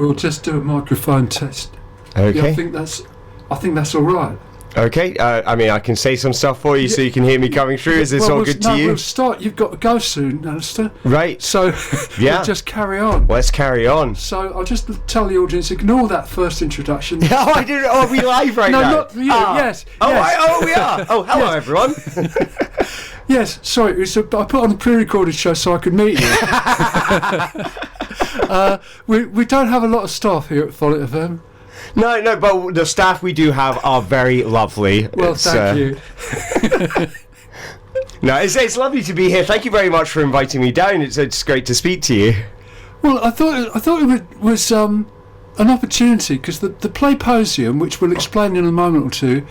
we'll just do a microphone test. Okay. Yeah, I think that's all right. Okay. I mean, I can say some stuff for you so you can hear me coming through. Is this all good to you? We'll start. You've got to go soon, Alistair. Right. So we'll just carry on. Let's carry on. So I'll just tell the audience, ignore that first introduction. Oh, I didn't. Oh, are we live right now? No, not you. Yes. Oh, yes. we are. Oh, hello, everyone. Yes. Sorry. I put on a pre-recorded show so I could meet you. We don't have a lot of staff here at Phonic FM. No, but the staff we do have are very lovely. Well, thank you. No, it's lovely to be here. Thank you very much for inviting me down. It's great to speak to you. Well, I thought it was an opportunity because the Playposium, which we'll explain in a moment or two,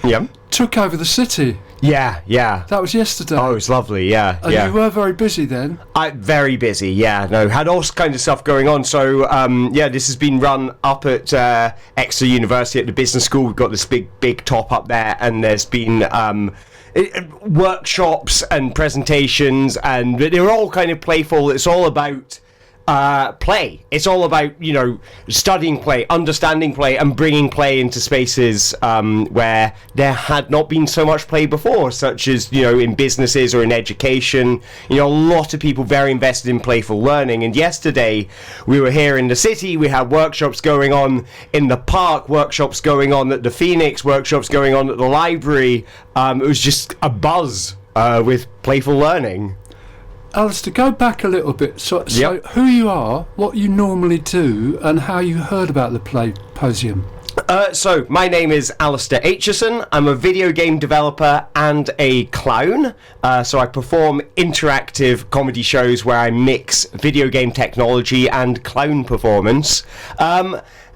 took over the city. Yeah. That was yesterday. Oh, it was lovely, yeah. And you were very busy then. Very busy, yeah. No, had all kinds of stuff going on. So, this has been run up at Exeter University at the business school. We've got this big top up there, and there's been workshops and presentations, and they're all kind of playful. It's all about play. It's all about, studying play, understanding play, and bringing play into spaces where there had not been so much play before, such as, in businesses or in education. A lot of people very invested in playful learning. And yesterday, we were here in the city. We had workshops going on in the park, workshops going on at the Phoenix, workshops going on at the library. It was just a buzz with playful learning. Alistair, go back a little bit. So who you are, what you normally do, and how you heard about the Playposium. So, my name is Alistair Aitcheson. I'm a video game developer and a clown. So I perform interactive comedy shows where I mix video game technology and clown performance.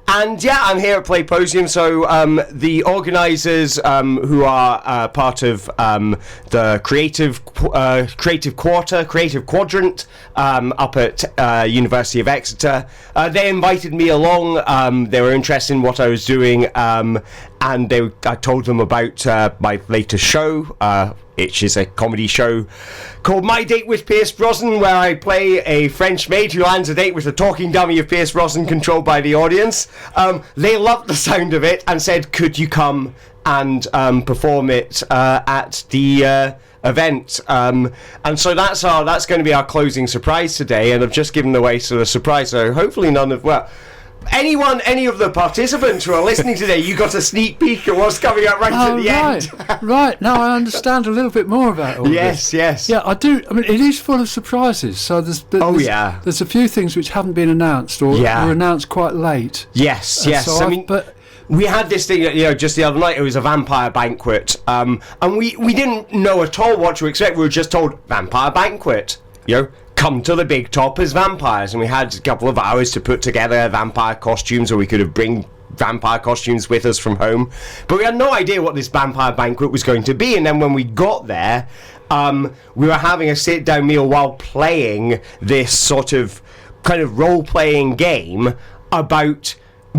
And I'm here at Playposium. So the organisers, who are part of the creative quadrant up at University of Exeter, they invited me along. They were interested in what I was doing, and I told them about my latest show, which is a comedy show called My Date with Pierce Brosnan, where I play a French maid who lands a date with a talking dummy of Pierce Brosnan controlled by the audience. They loved the sound of it and said, could you come and perform it at the event? And so that's going to be our closing surprise today, and I've just given away sort of surprise, so hopefully any of the participants who are listening today, you got a sneak peek at what's coming up at the end. Right. Now I understand a little bit more about all this. Yes. Yeah, I do. I mean, it is full of surprises. So there's a few things which haven't been announced or were announced quite late. Yes. So we had this thing, just the other night. It was a vampire banquet, and we didn't know at all what to expect. We were just told vampire banquet. Come to the big top as vampires, and we had a couple of hours to put together vampire costumes, or we could have bring vampire costumes with us from home, but we had no idea what this vampire banquet was going to be. And then when we got there, we were having a sit-down meal while playing this sort of kind of role-playing game about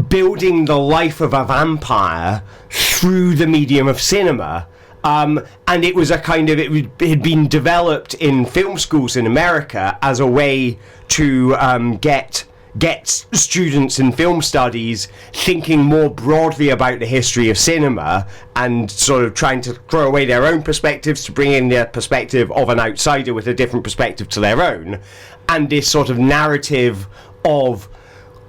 building the life of a vampire through the medium of cinema. And it was it had been developed in film schools in America as a way to get students in film studies thinking more broadly about the history of cinema and sort of trying to throw away their own perspectives to bring in the perspective of an outsider with a different perspective to their own. And this sort of narrative of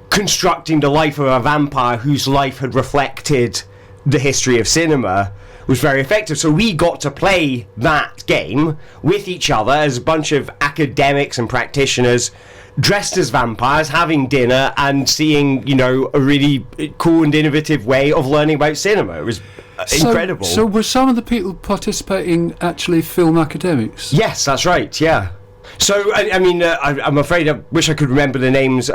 constructing the life of a vampire whose life had reflected the history of cinema was very effective. So we got to play that game with each other as a bunch of academics and practitioners dressed as vampires, having dinner and seeing, a really cool and innovative way of learning about cinema. It was incredible. So were some of the people participating actually film academics? Yes, that's right, yeah. So, I'm afraid I wish I could remember the names.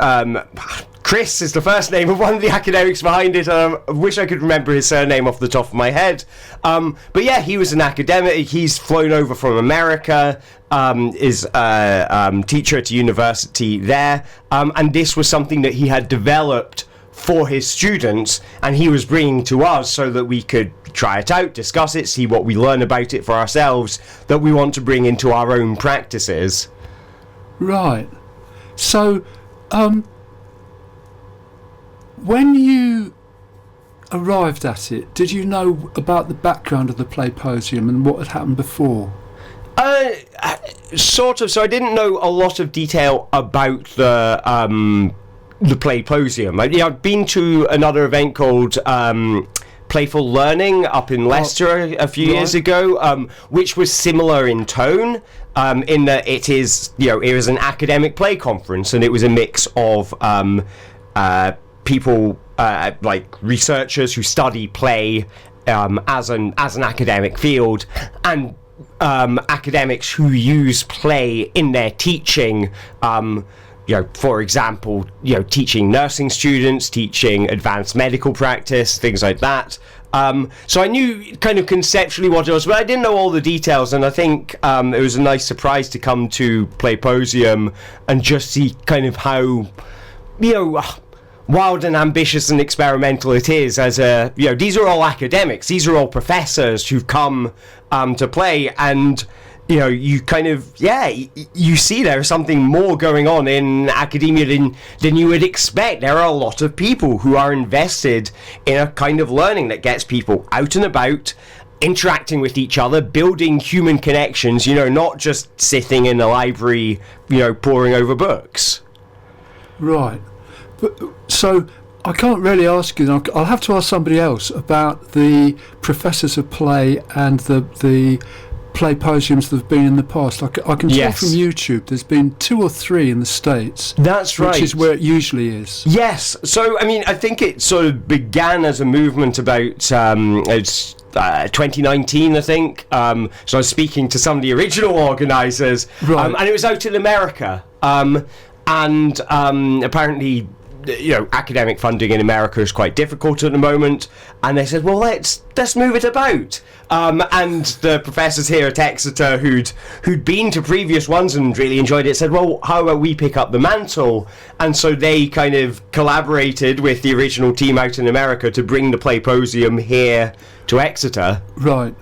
Chris is the first name of one of the academics behind it. I wish I could remember his surname off the top of my head. But yeah, he was an academic. He's flown over from America, is a teacher at a university there. And this was something that he had developed for his students, and he was bringing to us so that we could try it out, discuss it, see what we learn about it for ourselves that we want to bring into our own practices. Right. So, when you arrived at it, did you know about the background of the Playposium and what had happened before? Sort of. So I didn't know a lot of detail about the Playposium. I'd been to another event called Playful Learning up in Leicester a few years ago, which was similar in tone, in that it was an academic play conference, and it was a mix of people like researchers who study play as an academic field, and academics who use play in their teaching. For example, teaching nursing students, teaching advanced medical practice, things like that. So I knew kind of conceptually what it was, but I didn't know all the details, and I think it was a nice surprise to come to Playposium and just see kind of how, wild and ambitious and experimental it is. These are all academics, these are all professors who've come to play, and you kind of, you see there's something more going on in academia than you would expect. There are a lot of people who are invested in a kind of learning that gets people out and about, interacting with each other, building human connections, not just sitting in a library, poring over books. Right. So I can't really ask you, I'll have to ask somebody else about the professors of play and the Playposiums that have been in the past. I can tell from YouTube there's been 2 or 3 in the States. That's right. Which is where it usually is. Yes. So, I think it sort of began as a movement about 2019, I think. So I was speaking to some of the original organisers, and it was out in America. And apparently, academic funding in America is quite difficult at the moment, and they said, well, let's move it about. And the professors here at Exeter who'd been to previous ones and really enjoyed it said, well, how about we pick up the mantle? And so they kind of collaborated with the original team out in America to bring the Playposium here to Exeter. Right.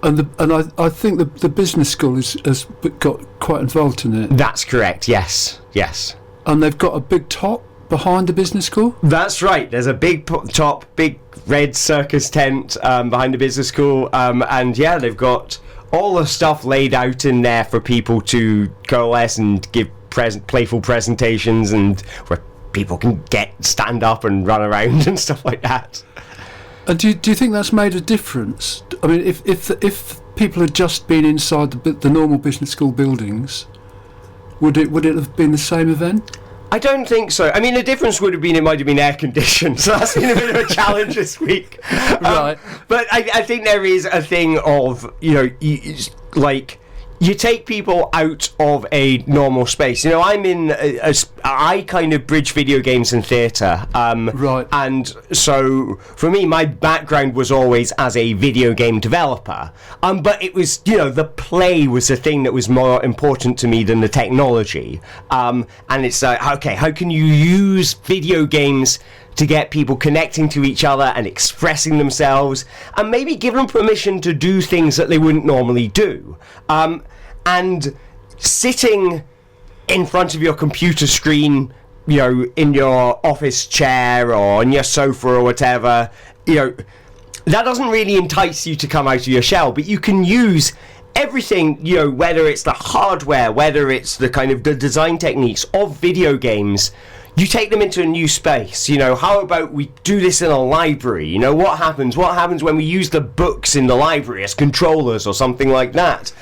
And I think the business school has got quite involved in it. That's correct, yes. And they've got a big top behind the business school? That's right. There's a big top, big red circus tent behind the business school. And they've got all the stuff laid out in there for people to coalesce and give playful presentations, and where people can stand up and run around and stuff like that. And do you think that's made a difference? I mean, if people had just been inside the normal business school buildings, would it have been the same event? I don't think so. I mean, the difference would have been it might have been air conditioned, so that's been a bit of a challenge this week. Right. But I think there is a thing of, you take people out of a normal space. I kind of bridge video games and theatre. Right. And so, for me, my background was always as a video game developer. But it was, the play was the thing that was more important to me than the technology. And it's okay, how can you use video games to get people connecting to each other and expressing themselves, and maybe give them permission to do things that they wouldn't normally do. And sitting in front of your computer screen, in your office chair or on your sofa or whatever, that doesn't really entice you to come out of your shell, but you can use everything, whether it's the hardware, whether it's the kind of the design techniques of video games. You take them into a new space. How about we do this in a library? What happens when we use the books in the library as controllers or something like that?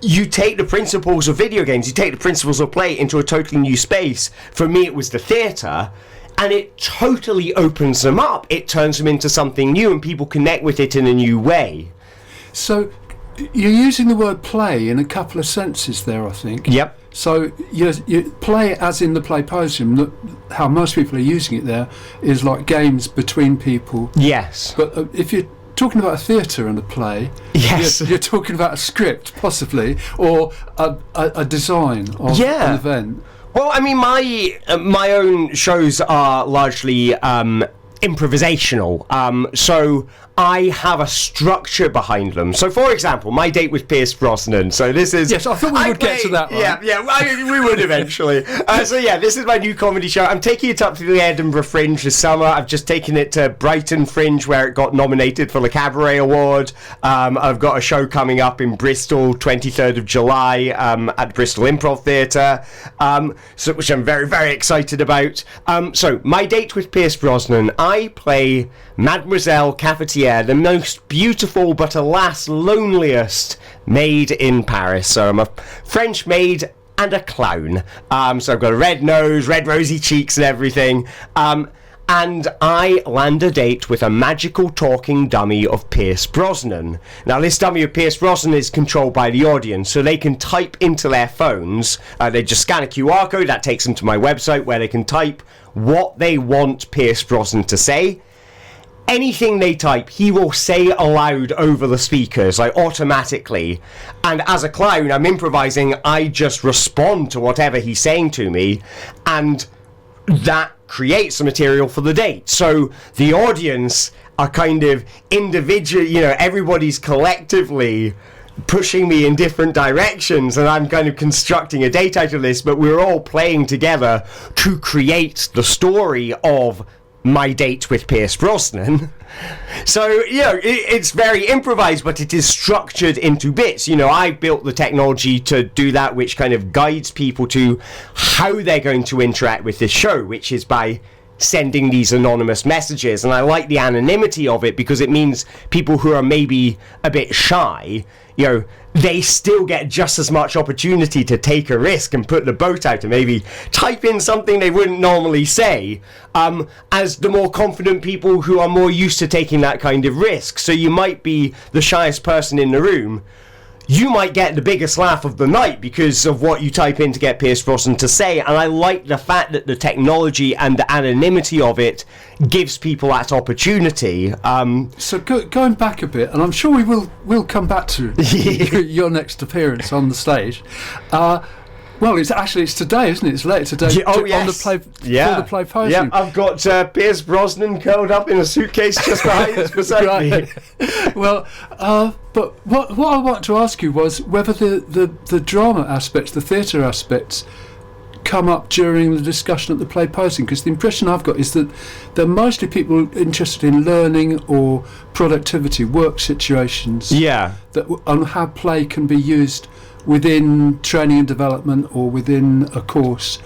You take the principles of video games, you take the principles of play into a totally new space. For me, it was the theatre, and it totally opens them up. It turns them into something new, and people connect with it in a new way. So you're using the word play in a couple of senses there, I think. Yep. So you play as in the Playposium, how most people are using it there is like games between people. Yes. But if you're talking about a theatre and a play, yes, you're talking about a script, possibly, or a design of an event. Well, I mean, my own shows are largely improvisational. So I have a structure behind them. So, for example, my date with Pierce Brosnan. So this is... Yes, I thought we would get to that one. We would eventually. This is my new comedy show. I'm taking it up to the Edinburgh Fringe this summer. I've just taken it to Brighton Fringe, where it got nominated for the Cabaret Award. I've got a show coming up in Bristol, 23rd of July, at Bristol Improv Theatre, which I'm very, very excited about. So, my date with Pierce Brosnan, I play Mademoiselle Cafetiere, the most beautiful but alas loneliest maid in Paris. So I'm a French maid and a clown. So I've got a red nose, red rosy cheeks and everything. And I land a date with a magical talking dummy of Pierce Brosnan. Now, this dummy of Pierce Brosnan is controlled by the audience, so they can type into their phones. They just scan a QR code, that takes them to my website, where they can type what they want Pierce Brosnan to say. Anything they type, he will say aloud over the speakers, like automatically. And as a clown, I'm improvising, I just respond to whatever he's saying to me, and that creates the material for the date. So the audience are kind of individual, everybody's collectively pushing me in different directions, and I'm kind of constructing a date out of this, but we're all playing together to create the story of my date with Pierce Brosnan. So, it's very improvised, but it is structured into bits. I built the technology to do that, which kind of guides people to how they're going to interact with this show, which is by sending these anonymous messages. And I like the anonymity of it, because it means people who are maybe a bit shy, they still get just as much opportunity to take a risk and put the boat out and maybe type in something they wouldn't normally say, as the more confident people who are more used to taking that kind of risk. So you might be the shyest person in the room, you might get the biggest laugh of the night because of what you type in to get Pierce Brosnan to say. And I like the fact that the technology and the anonymity of it gives people that opportunity. So going back a bit, and I'm sure we'll come back to your next appearance on the stage. Well, it's today, isn't it? It's later today. Oh, yes. For the Playposium. Yeah, I've got Pierce Brosnan curled up in a suitcase just behind us beside me. Well, but what I wanted to ask you was whether the drama aspects, the theatre aspects, come up during the discussion at the Playposium, because the impression I've got is that they're mostly people interested in learning or productivity, work situations. Yeah. On how play can be used within training and development or within a course.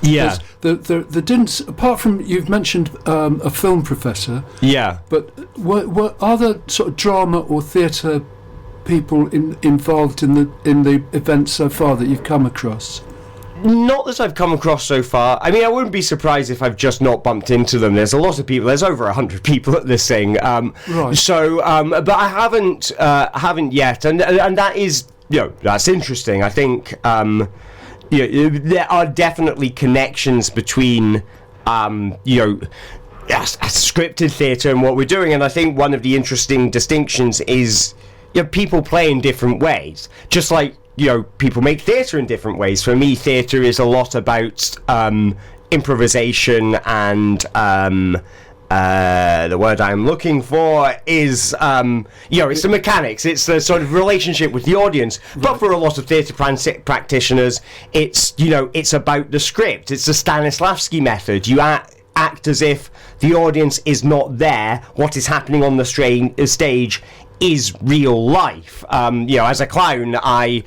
Yeah. The didn't, apart from you've mentioned a film professor. Yeah. But what are there sort of drama or theatre people involved in the event so far that you've come across? Not that I've come across so far. I mean, I wouldn't be surprised if I've just not bumped into them. There's a lot of people. There's over 100 people at this thing. Right. So, but I haven't yet, and that is, that's interesting. I think, there are definitely connections between, scripted theatre and what we're doing, and I think one of the interesting distinctions is, people play in different ways, just like. People make theatre in different ways. For me, theatre is a lot about improvisation and the word I'm looking for is, it's the mechanics. It's the sort of relationship with the audience. Right. But for a lot of theatre practitioners, it's about the script. It's the Stanislavski method. You act as if the audience is not there. What is happening on the stage is real life. As a clown, I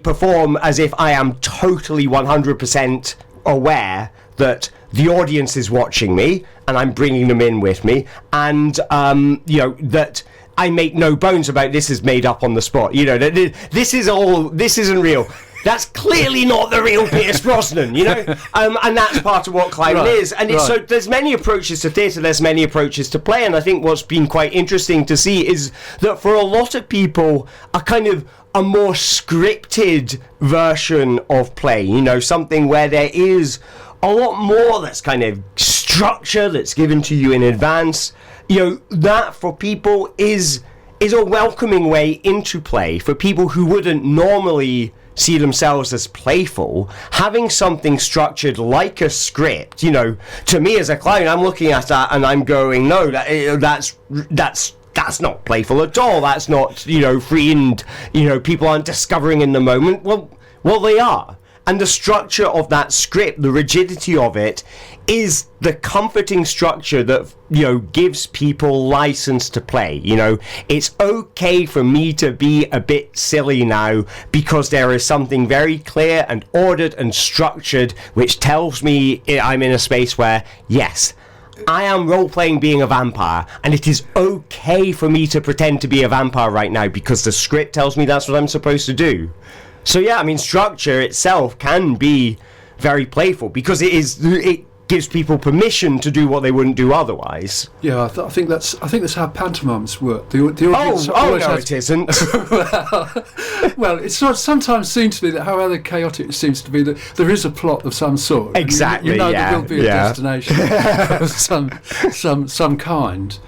perform as if I am totally 100% aware that the audience is watching me and I'm bringing them in with me, and that I make no bones about this is made up on the spot. This isn't real. That's clearly not the real Pierce Brosnan, and that's part of what clown is. And so there's many approaches to theatre, there's many approaches to play, and I think what's been quite interesting to see is that for a lot of people, a kind of a more scripted version of play, something where there is a lot more that's kind of structure that's given to you in advance, that for people is a welcoming way into play. For people who wouldn't normally see themselves as playful, having something structured like a script, to me as a clown, I'm looking at that and I'm going, no, that's that's not playful at all. That's not, free and, people aren't discovering in the moment. Well, they are. And the structure of that script, the rigidity of it, is the comforting structure that, gives people license to play. It's okay for me to be a bit silly now because there is something very clear and ordered and structured which tells me I'm in a space where, yes, I am role-playing being a vampire, and it is okay for me to pretend to be a vampire right now because the script tells me that's what I'm supposed to do. So yeah, structure itself can be very playful because it gives people permission to do what they wouldn't do otherwise. Yeah, I think that's how pantomimes work. The audience it isn't. Well, it's sometimes seems to be that, however chaotic it seems to be, that there is a plot of some sort. Exactly. There will be a destination of some kind.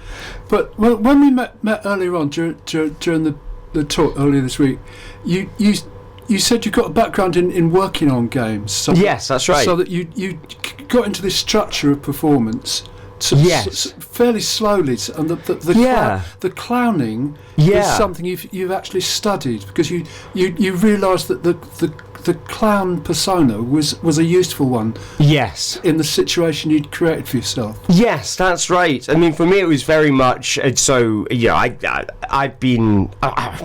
But when we met earlier on during the talk earlier this week, you said you got a background in working on games. Yes, that's right. So that you got into this structure of performance fairly slowly, and the clowning is something you've actually studied, because you realised that the clown persona was a useful one. Yes. In the situation you'd created for yourself. Yes, that's right. For me, it was very much so. I've been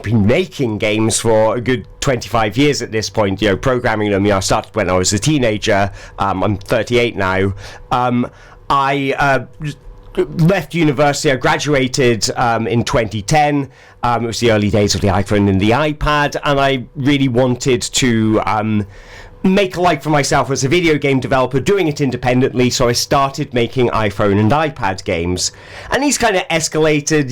making games for a good 25 years at this point. Programming them. I started when I was a teenager. I'm 38 now. I left university. I graduated in 2010. It was the early days of the iPhone and the iPad, and I really wanted to make a life for myself as a video game developer, doing it independently, so I started making iPhone and iPad games. And these kind of escalated,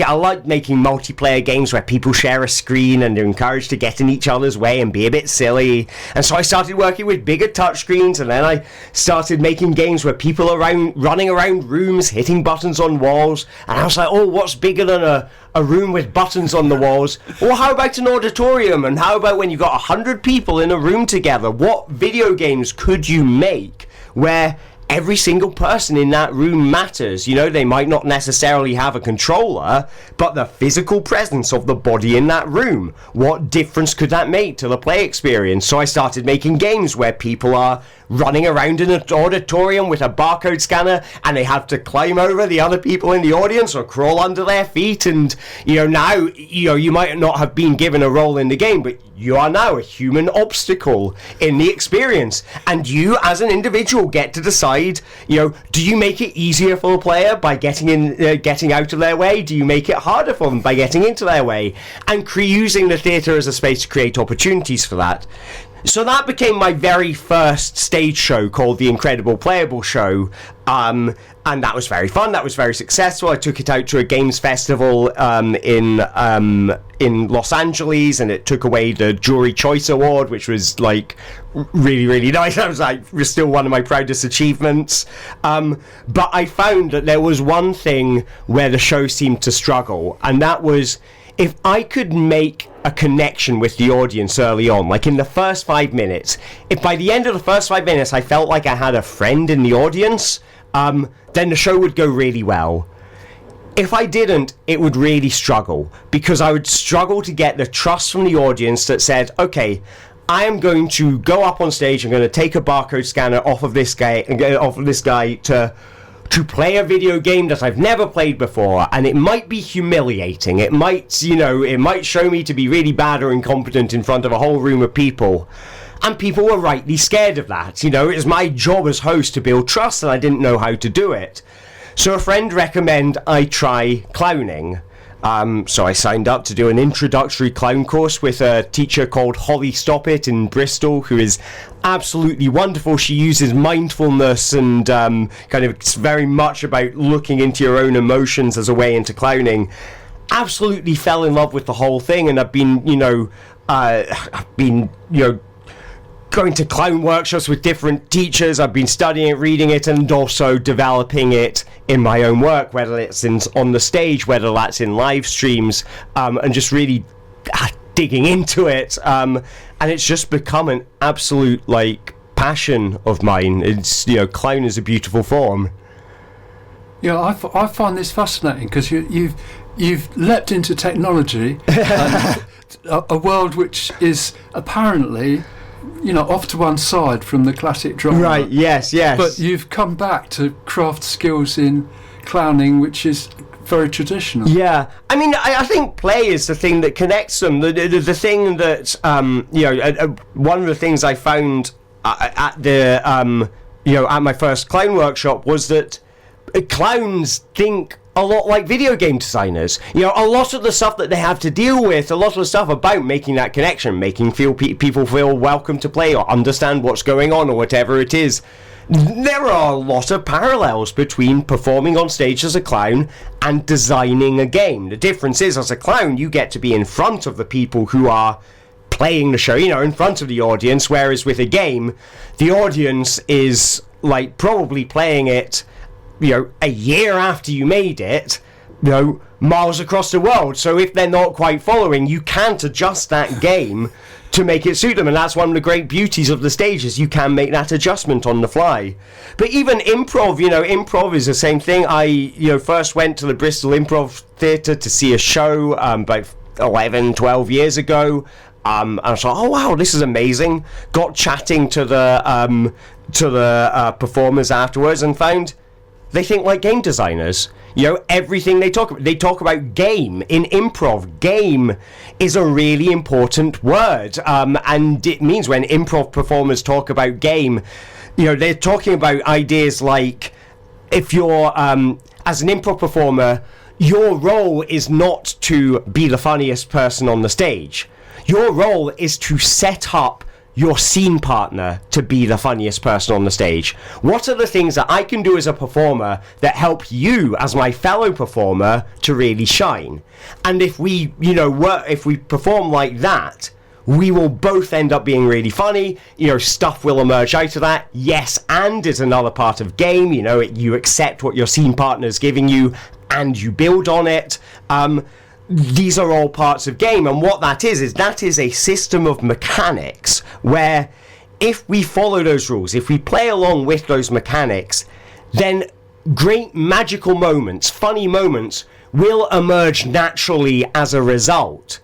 I like making multiplayer games where people share a screen and they're encouraged to get in each other's way and be a bit silly. And so I started working with bigger touchscreens, and then I started making games where people are running around rooms, hitting buttons on walls, and I was like, what's bigger than a room with buttons on the walls? Well, how about an auditorium? And how about when you got 100 people in a room together? What video games could you make where every single person in that room matters? They might not necessarily have a controller, but the physical presence of the body in that room, what difference could that make to the play experience? So I started making games where people are running around in an auditorium with a barcode scanner, and they have to climb over the other people in the audience or crawl under their feet. And now you might not have been given a role in the game, but you are now a human obstacle in the experience, and you as an individual get to decide, do you make it easier for a player by getting out of their way? Do you make it harder for them by getting into their way? And using the theatre as a space to create opportunities for that. So that became my very first stage show, called The Incredible Playable Show, and that was very fun. That was very successful. I took it out to a games festival in Los Angeles, and it took away the Jury Choice Award, which was really, really nice. That was still one of my proudest achievements. But I found that there was one thing where the show seemed to struggle, and that was, if I could make a connection with the audience early on, like in the first 5 minutes, if by the end of the first 5 minutes I felt like I had a friend in the audience, then the show would go really well. If I didn't, it would really struggle, because I would struggle to get the trust from the audience that said, okay, I am going to go up on stage, I'm going to take a barcode scanner off of this guy to play a video game that I've never played before, and it might be humiliating. It might show me to be really bad or incompetent in front of a whole room of people. And people were rightly scared of that. It was my job as host to build trust, and I didn't know how to do it. So a friend recommended I try clowning. So I signed up to do an introductory clown course with a teacher called Holly Stoppit in Bristol, who is absolutely wonderful. She uses mindfulness and it's very much about looking into your own emotions as a way into clowning. Absolutely fell in love with the whole thing, and I've been going to clown workshops with different teachers. I've been studying it, reading it, and also developing it in my own work, whether it's on the stage, whether that's in live streams, and just really digging into it. And it's just become an absolute passion of mine. It's clown is a beautiful form. I find this fascinating because you've leapt into technology, and a world which is apparently, off to one side from the classic drama. Right. Yes. But you've come back to craft skills in clowning, which is very traditional. Yeah, I mean, I think play is the thing that connects them. The thing that one of the things I found at the at my first clown workshop was that clowns think a lot like video game designers. A lot of the stuff that they have to deal with, a lot of the stuff about making that connection, making people feel welcome to play or understand what's going on or whatever it is. There are a lot of parallels between performing on stage as a clown and designing a game. The difference is, as a clown, you get to be in front of the people who are playing the show, in front of the audience, whereas with a game, the audience is probably playing it a year after you made it, miles across the world. So if they're not quite following, you can't adjust that game to make it suit them. And that's one of the great beauties of the stage, is you can make that adjustment on the fly. But even improv, improv is the same thing. I, first went to the Bristol Improv Theatre to see a show about 11, 12 years ago. And I thought, oh wow, this is amazing. Got chatting to the performers afterwards and found they think like game designers. Everything they talk about game in improv. Game is a really important word, and it means when improv performers talk about game, they're talking about ideas like, if you're as an improv performer, your role is not to be the funniest person on the stage. Your role is to set up your scene partner to be the funniest person on the stage. What are the things that I can do as a performer that help you as my fellow performer to really shine? And if we, if we perform like that, we will both end up being really funny. Stuff will emerge out of that. Yes, and is another part of game. You accept what your scene partner's giving you and you build on it. These are all parts of game, and what that is a system of mechanics where if we follow those rules, if we play along with those mechanics, then great magical moments, funny moments will emerge naturally as a result.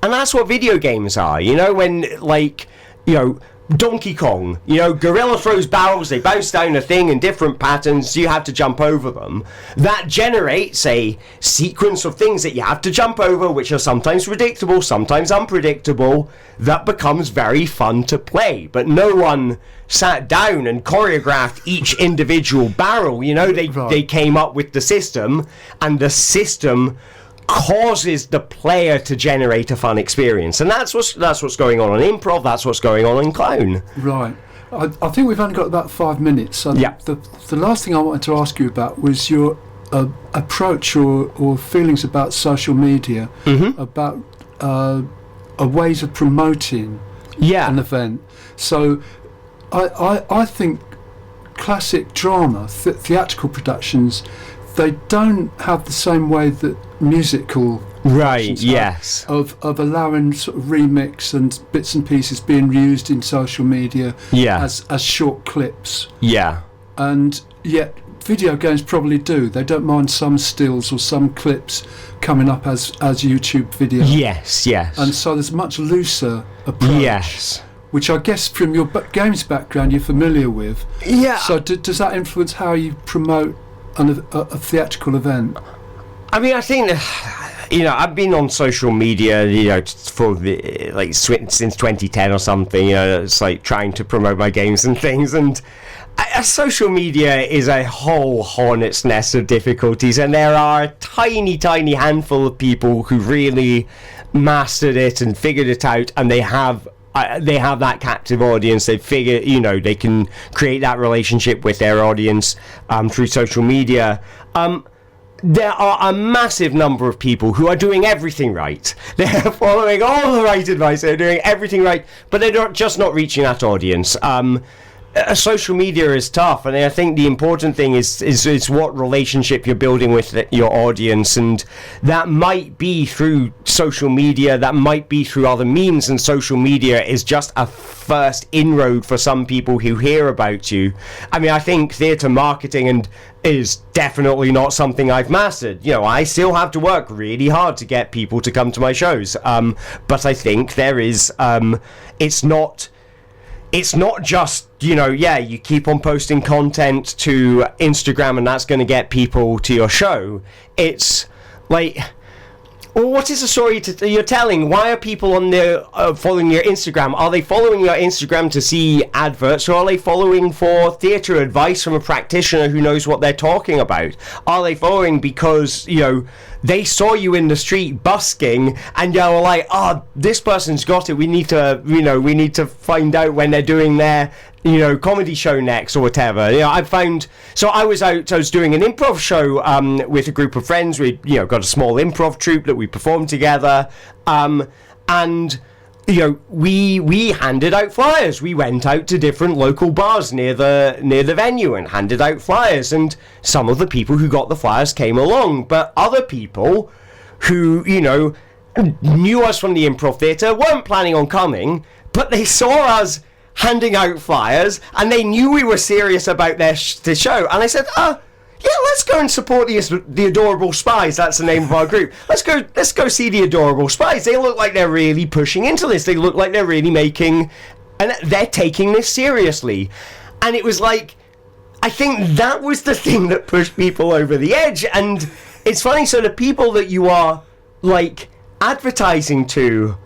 And that's what video games are, when Donkey Kong, gorilla throws barrels, they bounce down a thing in different patterns, you have to jump over them. That generates a sequence of things that you have to jump over, which are sometimes predictable, sometimes unpredictable, that becomes very fun to play. But no one sat down and choreographed each individual barrel, they came up with the system, and the system causes the player to generate a fun experience, and that's what's going on in improv. That's what's going on in clown. Right. I think we've only got about 5 minutes. So yeah. The last thing I wanted to ask you about was your approach or feelings about social media, about ways of promoting an event. So I think classic drama, theatrical productions, they don't have the same way that musical yes of allowing sort of remix and bits and pieces being used in social media as short clips, and yet video games probably do. They don't mind some stills or some clips coming up as YouTube videos. Yes And so there's a much looser approach, which I guess from your games background you're familiar with. So does that influence how you promote a theatrical event? I mean, I think I've been on social media, for since 2010 or something. It's like trying to promote my games and things, and social media is a whole hornet's nest of difficulties, and there are a tiny handful of people who really mastered it and figured it out, and they have that captive audience. They figure, they can create that relationship with their audience through social media. There are a massive number of people who are doing everything right. They're following all the right advice. They're doing everything right, but they're just not reaching that audience. social media is tough, and I think the important thing is what relationship you're building with your audience, and that might be through social media, that might be through other means, and social media is just a first inroad for some people who hear about you. I mean, I think theatre marketing is definitely not something I've mastered. You know, I still have to work really hard to get people to come to my shows, but I think there is, it's not just, you know, you keep on posting content to Instagram and that's going to get people to your show. It's like, well, what is the story you're telling? Why are people on there following your Instagram? Are they following your Instagram to see adverts, or are they following for theatre advice from a practitioner who knows what they're talking about? Are they following because, you know, they saw you in the street busking and you were like, oh, this person's got it, we need to find out when they're doing their, you know, comedy show next or whatever. You know, I was doing an improv show with a group of friends. We, you know, got a small improv troupe that we performed together, and you know, we handed out flyers. We went out to different local bars near the venue and handed out flyers, and some of the people who got the flyers came along, but other people who, you know, knew us from the improv theatre weren't planning on coming, but they saw us handing out flyers and they knew we were serious about the show, and I said, yeah, let's go and support the Adorable Spies. That's the name of our group. Let's go see the Adorable Spies. They look like they're really pushing into this. They look like they're really and they're taking this seriously. And it was like, I think that was the thing that pushed people over the edge. And it's funny, so the people that you are, like, advertising to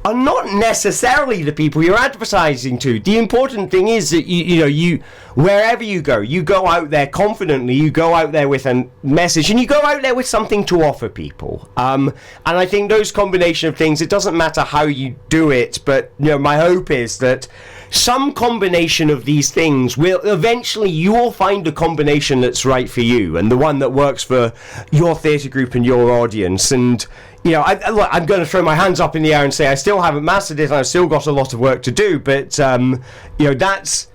are not necessarily the people you're advertising to. The important thing is that you wherever you go out there confidently, you go out there with a message, and you go out there with something to offer people. And I think those combination of things, it doesn't matter how you do it, but, you know, my hope is that some combination of these things will eventually, you will find a combination that's right for you and the one that works for your theatre group and your audience. And, you know, I'm going to throw my hands up in the air and say I still haven't mastered it and I've still got a lot of work to do, but you know, that's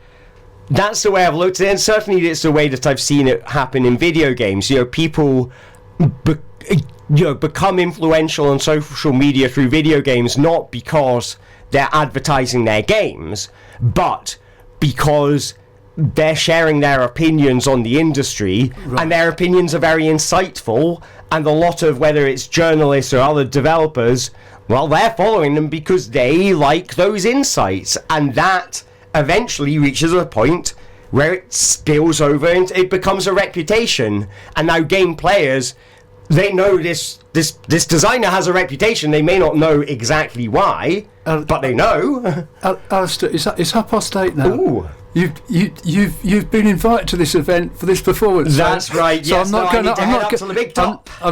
the way I've looked at it, and certainly it's the way that I've seen it happen in video games. You know, people become influential on social media through video games, not because they're advertising their games, but because they're sharing their opinions on the industry, right. And their opinions are very insightful, and a lot of, whether it's journalists or other developers, well, they're following them because they like those insights, and that eventually reaches a point where it spills over and it becomes a reputation. And now game players, they know this designer has a reputation. They may not know exactly why, but they know. Alistair, it's 8:30 now. Ooh. You've been invited to this event for this performance. That's right. So yes, I'm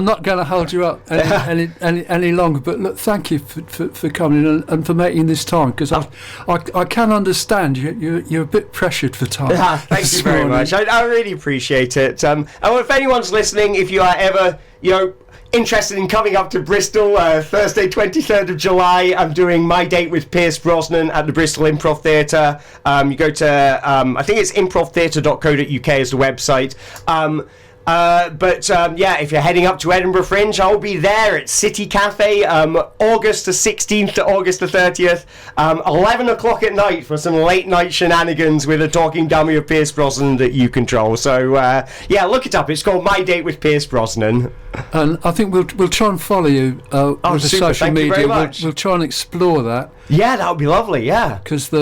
not going to hold you up any longer. But look, thank you for coming and for making this time, because I can understand you're a bit pressured for time. Thank you very much. I really appreciate it. And if anyone's listening, if you are ever, you know, interested in coming up to Bristol, Thursday 23rd of July, I'm doing My Date with Pierce Brosnan at the Bristol Improv Theatre. You go to, I think it's improvtheatre.co.uk is the website. If you're heading up to Edinburgh Fringe, I'll be there at City Cafe, August the 16th to August the 30th, 11 o'clock at night for some late night shenanigans with a talking dummy of Pierce Brosnan that you control. So, look it up. It's called My Date with Pierce Brosnan. And I think we'll try and follow you with the social media. We'll try and explore that. Yeah, that would be lovely, yeah. Because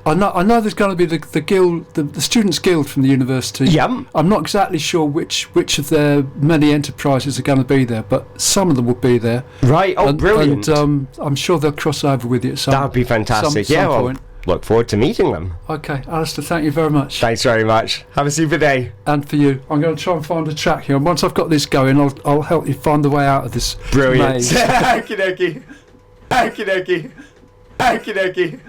I know there's going to be the guild, the Students' Guild from the university. Yeah. I'm not exactly sure which of their many enterprises are going to be there, but some of them will be there. Right. Oh, brilliant. And I'm sure they'll cross over with you at some point. That would be fantastic. Some point. Look forward to meeting them. Okay, Alistair, thank you very much. Thanks very much. Have a super day. And for you, I'm going to try and find a track here. And once I've got this going, I'll help you find the way out of this. Brilliant. Maze. Okie dokie. Okie dokie. Okie dokie.